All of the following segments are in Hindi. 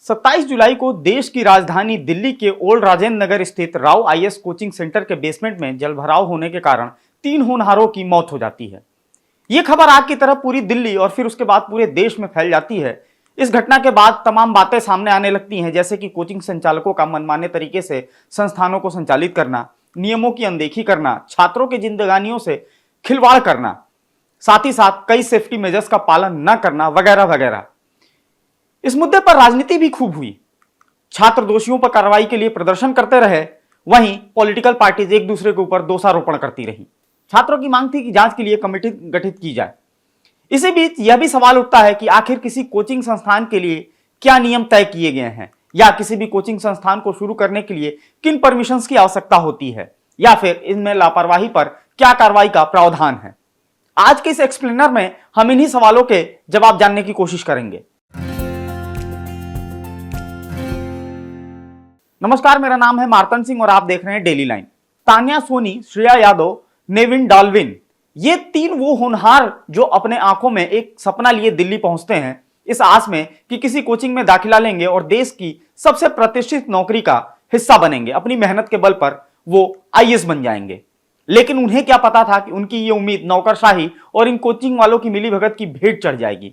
27 जुलाई को देश की राजधानी दिल्ली के ओल्ड राजेंद्र नगर स्थित राव आईएएस कोचिंग सेंटर के बेसमेंट में जलभराव होने के कारण 3 होनहारों की मौत हो जाती है। यह खबर आग की तरह पूरी दिल्ली और फिर उसके बाद पूरे देश में फैल जाती है। इस घटना के बाद तमाम बातें सामने आने लगती हैं, जैसे कि कोचिंग संचालकों का मनमाने तरीके से संस्थानों को संचालित करना, नियमों की अनदेखी करना, छात्रों की जिंदगानियों से खिलवाड़ करना, साथ ही साथ कई सेफ्टी मेजर्स का पालन न करना वगैरह वगैरह। इस मुद्दे पर राजनीति भी खूब हुई। छात्र दोषियों पर कार्रवाई के लिए प्रदर्शन करते रहे, वहीं पॉलिटिकल पार्टीज एक दूसरे के ऊपर दोषारोपण करती रही। छात्रों की मांग थी कि जांच के लिए कमेटी गठित की जाए। इसी बीच यह भी सवाल उठता है कि आखिर किसी कोचिंग संस्थान के लिए क्या नियम तय किए गए हैं, या किसी भी कोचिंग संस्थान को शुरू करने के लिए किन परमिशंस की आवश्यकता होती है, या फिर इनमें लापरवाही पर क्या कार्रवाई का प्रावधान है। आज के इस एक्सप्लेनर में हम इन्हीं सवालों के जवाब जानने की कोशिश करेंगे। नमस्कार, मेरा नाम है मार्तन सिंह और आप देख रहे हैं डेली लाइन। तान्या सोनी, श्रेया यादव, नेविन डाल्विन, ये 3 वो होनहार जो अपने आंखों में एक सपना लिए दिल्ली पहुंचते हैं, इस आस में कि किसी कोचिंग में दाखिला लेंगे और देश की सबसे प्रतिष्ठित नौकरी का हिस्सा बनेंगे। अपनी मेहनत के बल पर वो आईएएस बन जाएंगे। लेकिन उन्हें क्या पता था कि उनकी ये उम्मीद नौकरशाही और इन कोचिंग वालों की मिलीभगत की भेंट चढ़ जाएगी।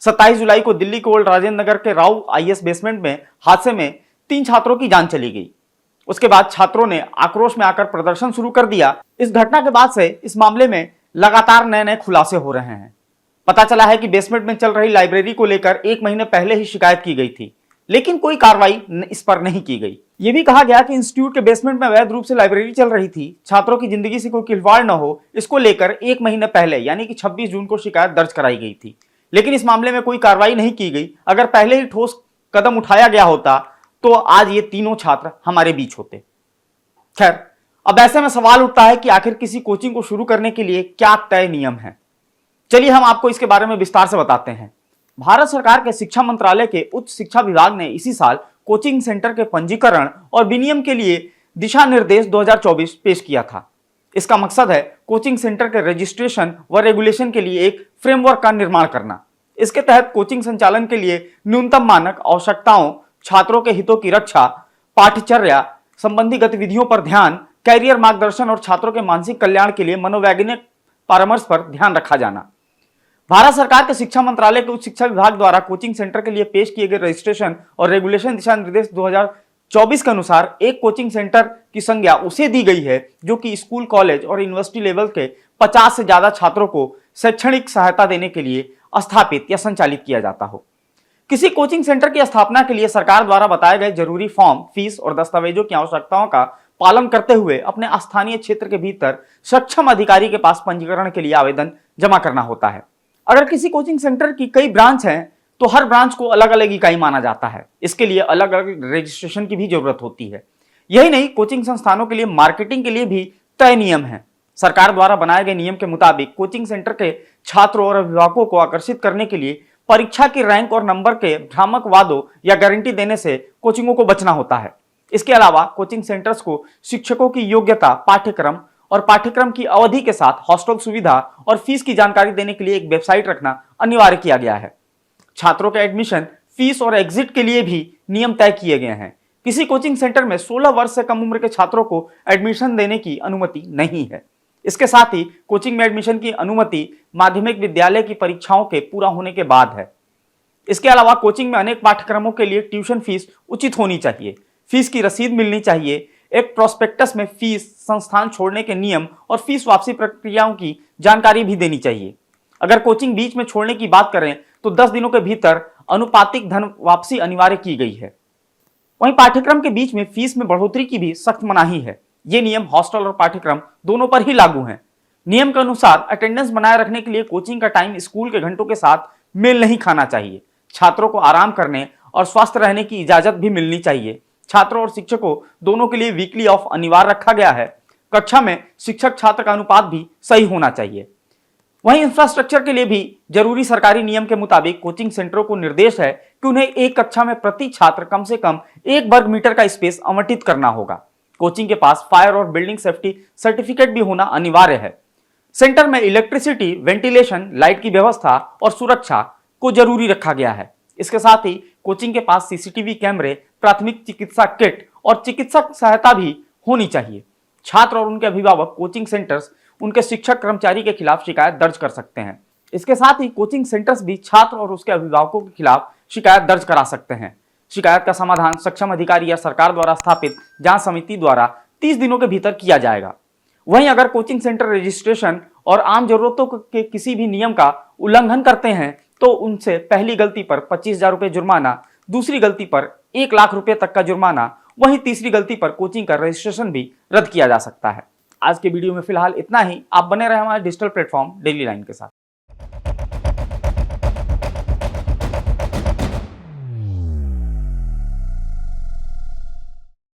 27 जुलाई को दिल्ली के ओल्ड राजेंद्र नगर के राव आईएएस बेसमेंट में हादसे में 3 छात्रों की जान चली गई। उसके बाद छात्रों ने आक्रोश में आकर प्रदर्शन शुरू कर दिया। इस घटना के बाद से इस मामले में लगातार नए नए खुलासे हो रहे हैं। पता चला है कि बेसमेंट में चल रही लाइब्रेरी को लेकर 1 महीने पहले ही शिकायत की गई थी, लेकिन कोई कार्रवाई इस पर नहीं की गई। यह भी कहा गया कि इंस्टीट्यूट के बेसमेंट में अवैध रूप से लाइब्रेरी चल रही थी। छात्रों की जिंदगी से कोई खिलवाड़ न हो, इसको लेकर 1 महीने पहले यानी कि 26 जून को शिकायत दर्ज कराई गई थी, लेकिन इस मामले में कोई कार्रवाई नहीं की गई। अगर पहले ही ठोस कदम उठाया गया होता तो आज ये तीनों छात्र हमारे बीच होते। खैर, अब ऐसे में सवाल उठता है कि आखिर किसी कोचिंग को शुरू करने के लिए क्या तय नियम है। चलिए हम आपको इसके बारे में विस्तार से बताते हैं। भारत सरकार के शिक्षा मंत्रालय के उच्च शिक्षा विभाग ने इसी साल कोचिंग सेंटर के पंजीकरण और विनियम के लिए दिशा निर्देश 2024 पेश किया था। इसका मकसद है कोचिंग सेंटर के रजिस्ट्रेशन व रेगुलेशन के लिए एक फ्रेमवर्क का निर्माण करना। इसके तहत कोचिंग संचालन के लिए न्यूनतम मानक आवश्यकताओं, छात्रों के हितों की रक्षा, पाठ्यचर्या संबंधी गतिविधियों पर ध्यान, कैरियर मार्गदर्शन और छात्रों के मानसिक कल्याण के लिए मनोवैज्ञानिक परामर्श पर ध्यान रखा जाना। भारत सरकार के शिक्षा मंत्रालय के उच्च शिक्षा विभाग द्वारा कोचिंग सेंटर के लिए पेश किए गए रजिस्ट्रेशन और रेगुलेशन दिशा निर्देश 2024 के अनुसार एक कोचिंग सेंटर की संज्ञा उसे दी गई है जो कि स्कूल, कॉलेज और यूनिवर्सिटी लेवल के 50 से ज्यादा छात्रों को शैक्षणिक सहायता देने के लिए स्थापित या संचालित किया जाता हो। किसी कोचिंग सेंटर की स्थापना के लिए सरकार द्वारा बताए गए जरूरी फॉर्म, फीस और दस्तावेजों की आवश्यकताओं का पालन करते हुए अपने स्थानीय क्षेत्र के भीतर सक्षम अधिकारी के पास पंजीकरण के लिए आवेदन जमा करना होता है। अगर किसी कोचिंग सेंटर की कई ब्रांच हैं तो हर ब्रांच को अलग अलग इकाई माना जाता है। इसके लिए अलग अलग रजिस्ट्रेशन की भी जरूरत होती है। यही नहीं, कोचिंग संस्थानों के लिए मार्केटिंग के लिए भी तय नियम है। सरकार द्वारा बनाए गए नियम के मुताबिक कोचिंग सेंटर के छात्रों और अभिभावकों को आकर्षित करने के लिए परीक्षा की रैंक और नंबर के भ्रामक वादों या गारंटी देने से कोचिंगों को बचना होता है। इसके अलावा कोचिंग सेंटर्स को शिक्षकों की योग्यता, पाठ्यक्रम और पाठ्यक्रम की अवधि के साथ हॉस्टल सुविधा और फीस की जानकारी देने के लिए एक वेबसाइट रखना अनिवार्य किया गया है। छात्रों के एडमिशन, फीस और एग्जिट के लिए भी नियम तय किए गए हैं। किसी कोचिंग सेंटर में 16 वर्ष से कम उम्र के छात्रों को एडमिशन देने की अनुमति नहीं है। इसके साथ ही कोचिंग में एडमिशन की अनुमति माध्यमिक विद्यालय की परीक्षाओं के पूरा होने के बाद है। इसके अलावा कोचिंग में अनेक पाठ्यक्रमों के लिए ट्यूशन फीस उचित होनी चाहिए, फीस की रसीद मिलनी चाहिए, एक प्रोस्पेक्टस में फीस, संस्थान छोड़ने के नियम और फीस वापसी प्रक्रियाओं की जानकारी भी देनी चाहिए। अगर कोचिंग बीच में छोड़ने की बात करें तो 10 दिनों के भीतर अनुपातिक धन वापसी अनिवार्य की गई है। वहीं पाठ्यक्रम के बीच में फीस में बढ़ोतरी की भी सख्त मनाही है। ये नियम हॉस्टल और पाठ्यक्रम दोनों पर ही लागू हैं। नियम के अनुसार अटेंडेंस बनाए रखने के लिए कोचिंग का टाइम स्कूल के घंटों के साथ मेल नहीं खाना चाहिए। छात्रों को आराम करने और स्वस्थ रहने की इजाजत भी मिलनी चाहिए। छात्रों और शिक्षकों दोनों के लिए वीकली ऑफ अनिवार्य रखा गया है। कक्षा में शिक्षक छात्र का अनुपात भी सही होना चाहिए। वहीं इंफ्रास्ट्रक्चर के लिए भी जरूरी सरकारी नियम के मुताबिक कोचिंग सेंटरों को निर्देश है कि उन्हें एक कक्षा में प्रति छात्र कम से कम 1 वर्ग मीटर का स्पेस आवंटित करना होगा। कोचिंग के पास फायर और बिल्डिंग सेफ्टी सर्टिफिकेट भी होना अनिवार्य है। सेंटर में इलेक्ट्रिसिटी, वेंटिलेशन, लाइट की व्यवस्था और सुरक्षा को जरूरी रखा गया है। इसके साथ ही कोचिंग के पास सीसीटीवी कैमरे, प्राथमिक चिकित्सा किट और चिकित्सक सहायता भी होनी चाहिए। छात्र और उनके अभिभावक कोचिंग सेंटर्स उनके शिक्षक कर्मचारी के खिलाफ शिकायत दर्ज कर सकते हैं। इसके साथ ही कोचिंग सेंटर्स भी छात्र और उसके अभिभावकों के खिलाफ शिकायत दर्ज करा सकते हैं। शिकायत का समाधान सक्षम अधिकारी या सरकार द्वारा स्थापित जांच समिति द्वारा 30 दिनों के भीतर किया जाएगा। वहीं अगर कोचिंग सेंटर रजिस्ट्रेशन और आम जरूरतों के किसी भी नियम का उल्लंघन करते हैं तो उनसे पहली गलती पर 25,000 रुपये जुर्माना, दूसरी गलती पर 1 लाख रुपए तक का जुर्माना, वहीं तीसरी गलती पर कोचिंग का रजिस्ट्रेशन भी रद्द किया जा सकता है। आज के वीडियो में फिलहाल इतना ही। आप बने रहे हमारे डिजिटल प्लेटफॉर्म डेली लाइन के साथ।